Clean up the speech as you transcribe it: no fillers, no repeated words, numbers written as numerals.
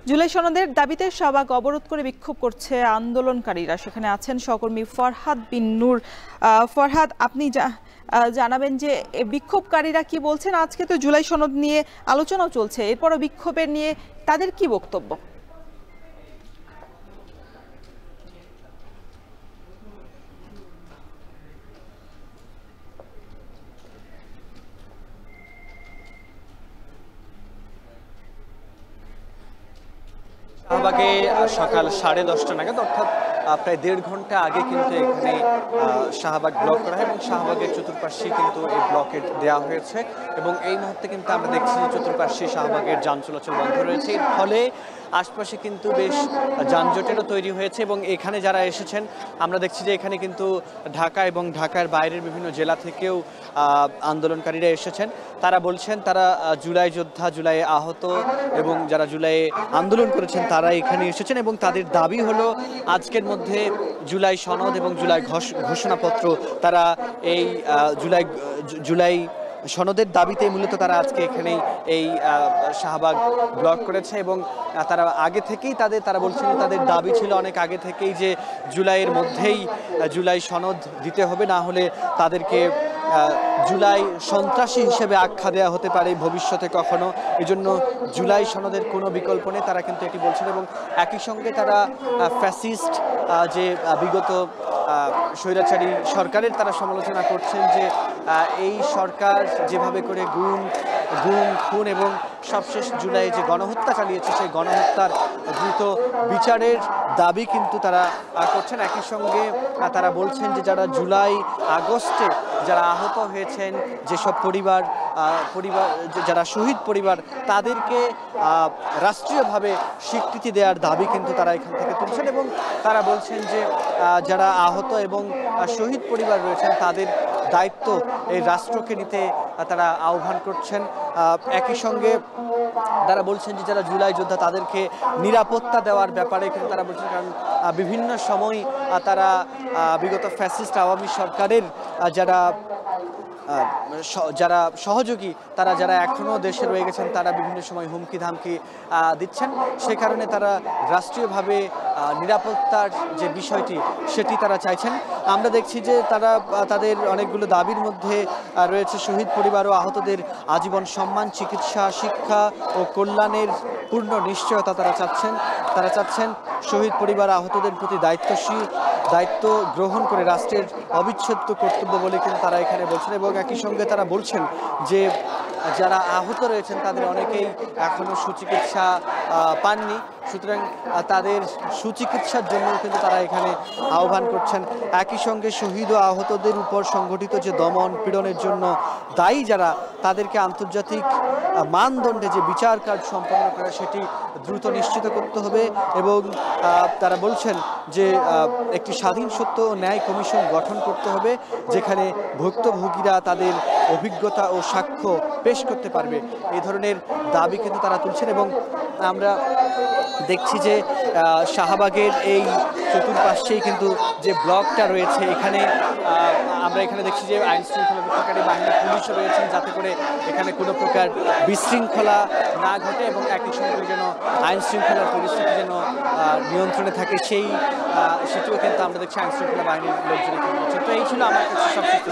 জুলাই সনদের দাবিতে শাহবাগ অবরোধ করে বিক্ষোভ করছে আন্দোলনকারীরা। সেখানে আছেন সহকর্মী ফরহাদ বিন নূর। ফরহাদ, আপনি জানাবেন যে বিক্ষোভকারীরা কি বলছেন। আজকে তো জুলাই সনদ নিয়ে আলোচনাও চলছে, এরপরও বিক্ষোভের নিয়ে তাদের কি বক্তব্য? শাহবাগে সকাল 10:30 নাগাদ, অর্থাৎ প্রায় 1.5 ঘন্টা আগে কিন্তু এখানে শাহবাগ ব্লক করা হয় এবং শাহবাগের চতুর্পাশে কিন্তু এই ব্লকেট দেওয়া হয়েছে এবং এই মুহূর্তে কিন্তু আমরা দেখছি যে চতুর্পাশে শাহবাগের যান চলাচল বন্ধ রয়েছে। এর ফলে আশপাশে কিন্তু বেশ যানজটেরও তৈরি হয়েছে এবং এখানে যারা এসেছেন আমরা দেখছি যে এখানে কিন্তু ঢাকা এবং ঢাকার বাইরের বিভিন্ন জেলা থেকেও আন্দোলনকারীরা এসেছেন। তারা বলছেন তারা জুলাই যোদ্ধা, জুলাই আহত এবং যারা জুলাই আন্দোলন করেছেন তারা এখানে এসেছেন এবং তাদের দাবি হলো আজকের মধ্যে জুলাই সনদ এবং জুলাই ঘোষণাপত্র তারা এই জুলাই সনদের দাবিতে মূলত তারা আজকে এখানে এই শাহবাগ ব্লক করেছে এবং তারা আগে থেকেই তারা বলছেন তাদের দাবি ছিল অনেক আগে থেকেই যে জুলাইয়ের মধ্যেই জুলাই সনদ দিতে হবে, না হলে তাদেরকে জুলাই সন্ত্রাসী হিসেবে আখ্যা দেওয়া হতে পারে ভবিষ্যতে কখনো। এই জন্য জুলাই সনদের কোনো বিকল্প নেই, তারা কিন্তু এটি বলছেন এবং একই সঙ্গে তারা ফ্যাসিস্ট যে বিগত স্বৈরাচারী সরকারের তারা সমালোচনা করছেন যে এই সরকার যেভাবে করে গুম খুন এবং সবশেষ জুলাই যে গণহত্যা চালিয়েছে সেই গণহত্যার দ্রুত বিচারের দাবি কিন্তু তারা করছেন। একই সঙ্গে তারা বলছেন যে যারা জুলাই আগস্টে যারা আহত হয়েছেন, যেসব পরিবার যারা শহীদ পরিবার, তাদেরকে রাষ্ট্রীয়ভাবে স্বীকৃতি দেওয়ার দাবি কিন্তু তারা এখান থেকে তুলছেন এবং তারা বলছেন যে যারা আহত এবং শহীদ পরিবার রয়েছেন তাদের দায়িত্ব এই রাষ্ট্রকে নিতে তারা আহ্বান করছেন। একই সঙ্গে তারা বলছেন যে যারা জুলাই যোদ্ধা তাদেরকে নিরাপত্তা দেওয়ার ব্যাপারে কিন্তু তারা বলছেন, কারণ বিভিন্ন সময় তারা বিগত ফ্যাসিস্ট আওয়ামী সরকারের যারা সহযোগী তারা যারা এখনও দেশে রয়ে গেছেন তারা বিভিন্ন সময় হুমকি ধামকি দিচ্ছেন, সে কারণে তারা রাষ্ট্রীয়ভাবে নিরাপত্তার যে বিষয়টি সেটি তারা চাইছেন। আমরা দেখছি যে তাদের অনেকগুলো দাবির মধ্যে রয়েছে শহীদ পরিবার ও আহতদের আজীবন সম্মান, চিকিৎসা, শিক্ষা ও কল্যাণের পূর্ণ নিশ্চয়তা তারা চাচ্ছেন শহীদ পরিবার আহতদের প্রতি দায়িত্ব গ্রহণ করে রাষ্ট্রের অবিচ্ছেদ্য কর্তব্য বলে কিন্তু তারা এখানে বলছেন এবং একই সঙ্গে তারা বলছেন যে যারা আহত রয়েছেন তাদের অনেকেই এখনও সুচিকিৎসা পাননি, সুতরাং তাদের সুচিকিৎসার জন্য কিন্তু তারা এখানে আহ্বান করছেন। একই সঙ্গে শহীদ ও আহতদের উপর সংঘটিত যে দমন পীড়নের জন্য দায়ী যারা, তাদেরকে আন্তর্জাতিক মানদণ্ডে যে বিচার কাজ সম্পন্ন করা সেটি দ্রুত নিশ্চিত করতে হবে এবং তারা বলছেন যে একটি স্বাধীন সত্য ও ন্যায় কমিশন গঠন করতে হবে যেখানে ভুক্তভোগীরা তাদের অভিজ্ঞতা ও সাক্ষ্য পেশ করতে পারবে। এই ধরনের দাবি কিন্তু তারা তুলছেন এবং আমরা দেখছি যে শাহবাগের এই চতুর্পাশেই কিন্তু যে ব্লকটা রয়েছে এখানে আমরা দেখছি যে আইন শৃঙ্খলা রক্ষাকারী বাহিনী পুলিশও রয়েছেন যাতে করে এখানে কোনো প্রকার বিশৃঙ্খলা না ঘটে এবং একই সঙ্গে যেন আইন শৃঙ্খলার পরিস্থিতি যেন নিয়ন্ত্রণে থাকে সেটিও কিন্তু আমরা দেখছি আইন শৃঙ্খলা বাহিনীর লোকজন এখানে। তো এই ছিল আমার কাছে সবচেয়ে